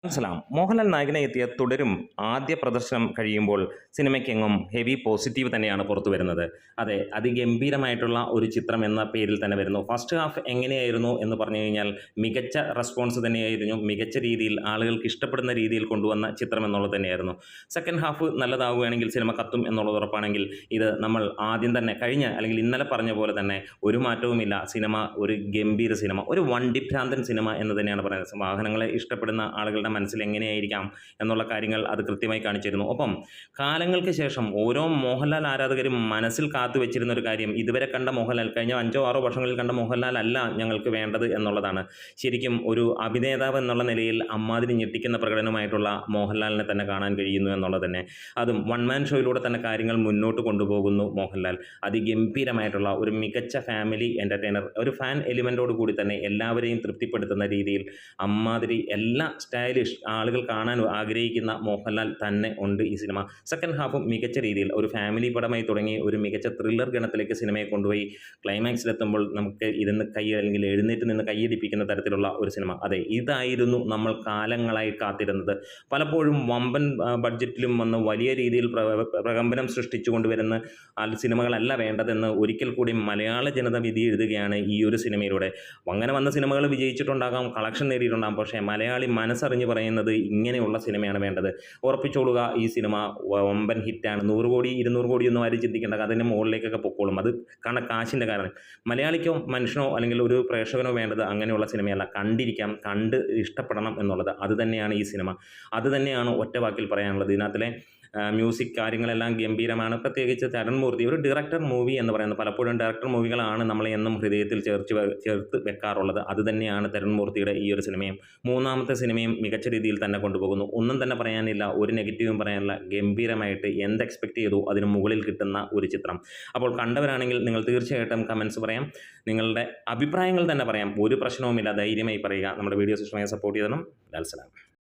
സലാം മോഹൻലാൽ നായകനെ എത്തിയ തുടരും ആദ്യ പ്രദർശനം കഴിയുമ്പോൾ സിനിമയ്ക്കെങ്ങും ഹെവി പോസിറ്റീവ് തന്നെയാണ് പുറത്തു വരുന്നത്. അതെ, അതിഗംഭീരമായിട്ടുള്ള ഒരു ചിത്രം എന്ന പേരിൽ തന്നെ വരുന്നു. ഫസ്റ്റ് ഹാഫ് എങ്ങനെയായിരുന്നു എന്ന് പറഞ്ഞു കഴിഞ്ഞാൽ മികച്ച റെസ്പോൺസ് തന്നെയായിരുന്നു. മികച്ച രീതിയിൽ ആളുകൾക്ക് ഇഷ്ടപ്പെടുന്ന രീതിയിൽ കൊണ്ടുവന്ന ചിത്രം എന്നുള്ളത് തന്നെയായിരുന്നു. സെക്കൻഡ് ഹാഫ് നല്ലതാവുകയാണെങ്കിൽ സിനിമ കത്തും എന്നുള്ളത് ഉറപ്പാണെങ്കിൽ ഇത് നമ്മൾ ആദ്യം തന്നെ കഴിഞ്ഞ അല്ലെങ്കിൽ ഇന്നലെ പറഞ്ഞ പോലെ തന്നെ ഒരു മാറ്റവുമില്ല. സിനിമ ഒരു ഗംഭീര സിനിമ, ഒരു വണ്ടിഭ്രാന്തൻ സിനിമ എന്ന് തന്നെയാണ് പറയുന്നത്. വാഹനങ്ങളെ ഇഷ്ടപ്പെടുന്ന ആളുകളുടെ മനസ്സിൽ എങ്ങനെയായിരിക്കാം എന്നുള്ള കാര്യങ്ങൾ അത് കൃത്യമായി കാണിച്ചിരുന്നു. ഒപ്പം കാലങ്ങൾക്ക് ശേഷം ഓരോ മോഹൻലാൽ ആരാധകരും മനസ്സിൽ കാത്തു വെച്ചിരുന്ന ഒരു കാര്യം, ഇതുവരെ കണ്ട മോഹൻലാൽ, കഴിഞ്ഞ 5-6 വർഷങ്ങളിൽ കണ്ട മോഹൻലാൽ അല്ല ഞങ്ങൾക്ക് വേണ്ടത് എന്നുള്ളതാണ്. ശരിക്കും ഒരു അഭിനേതാവ് എന്നുള്ള നിലയിൽ അമ്മാതിരി ഞെട്ടിക്കുന്ന പ്രകടനമായിട്ടുള്ള മോഹൻലാലിനെ തന്നെ കാണാൻ കഴിയുന്നു എന്നുള്ളത് തന്നെ. അതും വൺ മാൻ ഷോയിലൂടെ തന്നെ കാര്യങ്ങൾ മുന്നോട്ട് കൊണ്ടുപോകുന്നു മോഹൻലാൽ. അതിഗംഭീരമായിട്ടുള്ള ഒരു മികച്ച ഫാമിലി എൻ്റർടൈനർ, ഒരു ഫാൻ എലിമെൻറ്റോട് കൂടി തന്നെ എല്ലാവരെയും തൃപ്തിപ്പെടുത്തുന്ന രീതിയിൽ അമ്മാതിരി എല്ലാ സ്റ്റൈലിഷ് ആളുകൾ കാണാൻ ആഗ്രഹിക്കുന്ന മോഹൻലാൽ തന്നെ ഉണ്ട് ഈ സിനിമ. സെക്കൻഡ് ഹാഫും മികച്ച രീതിയിൽ ഒരു ഫാമിലി പടമായി തുടങ്ങി ഒരു മികച്ച ത്രില്ലർ ഗണത്തിലേക്ക് സിനിമയെ കൊണ്ടുപോയി ക്ലൈമാക്സിലെത്തുമ്പോൾ നമുക്ക് ഇരുന്ന് അല്ലെങ്കിൽ എഴുന്നേറ്റ് നിന്ന് കൈയടിപ്പിക്കുന്ന തരത്തിലുള്ള ഒരു സിനിമ. അതെ, ഇതായിരുന്നു നമ്മൾ കാലങ്ങളായി കാത്തിരുന്നത്. പലപ്പോഴും വമ്പൻ ബഡ്ജറ്റിലും വന്ന് വലിയ രീതിയിൽ പ്രകമ്പനം സൃഷ്ടിച്ചു കൊണ്ടുവരുന്ന സിനിമകളല്ല വേണ്ടതെന്ന് ഒരിക്കൽ കൂടി മലയാള ജനത വിധി എഴുതുകയാണ് ഈ ഒരു സിനിമയിലൂടെ. അങ്ങനെ വന്ന സിനിമകൾ വിജയിച്ചിട്ടുണ്ടാകാം, കളക്ഷൻ നേടിയിട്ടുണ്ടാകും, പക്ഷേ മലയാളി മനസ്സറിഞ്ഞ് പറയുന്നത് ഇങ്ങനെയുള്ള സിനിമയാണ് വേണ്ടത്. ഉറപ്പിച്ചോളുക, ഈ സിനിമ വമ്പൻ ഹിറ്റാണ്. 100 കോടി 200 കോടിയൊന്നും ആരും ചിന്തിക്കേണ്ട, അതിൻ്റെ മുകളിലേക്കൊക്കെ പൊക്കോളും. അത് കാശിൻ്റെ കാരണം. മലയാളിക്കോ മനുഷ്യനോ അല്ലെങ്കിൽ ഒരു പ്രേക്ഷകനോ വേണ്ടത് അങ്ങനെയുള്ള സിനിമയല്ല, കണ്ടിരിക്കാം, കണ്ട് ഇഷ്ടപ്പെടണം എന്നുള്ളത്. അത് തന്നെയാണ് ഈ സിനിമ. അത് തന്നെയാണ് ഒറ്റ വാക്കിൽ പറയാനുള്ളത്. ഇതിനകത്തിലെ മ്യൂസിക് കാര്യങ്ങളെല്ലാം ഗംഭീരമാണ്. പ്രത്യേകിച്ച് തരുൺ മൂർത്തി, ഒരു ഡയറക്ടർ മൂവി എന്ന് പറയുന്നത്, പലപ്പോഴും ഡയറക്ടർ മൂവികളാണ് നമ്മളെ എന്നും ഹൃദയത്തിൽ ചേർത്ത് വെക്കാറുള്ളത്. അത് തന്നെയാണ് തരുൺ മൂർത്തിയുടെ ഈ ഒരു സിനിമയും. മൂന്നാമത്തെ സിനിമയും മികച്ച രീതിയിൽ തന്നെ കൊണ്ടുപോകുന്നു. ഒന്നും തന്നെ പറയാനില്ല, ഒരു നെഗറ്റീവും പറയാനില്ല. ഗംഭീരമായിട്ട് എന്ത് എക്സ്പെക്ട് ചെയ്തു അതിന് മുകളിൽ കിട്ടുന്ന ഒരു ചിത്രം. അപ്പോൾ കണ്ടവരാണെങ്കിൽ നിങ്ങൾ തീർച്ചയായിട്ടും കമൻസ് പറയാം, നിങ്ങളുടെ അഭിപ്രായങ്ങൾ തന്നെ പറയാം. ഒരു പ്രശ്നവുമില്ല, ധൈര്യമായി പറയുക. നമ്മുടെ വീഡിയോസ് ഇഷ്ടമായി സപ്പോർട്ട് ചെയ്യണം. ലാൽ സലാം.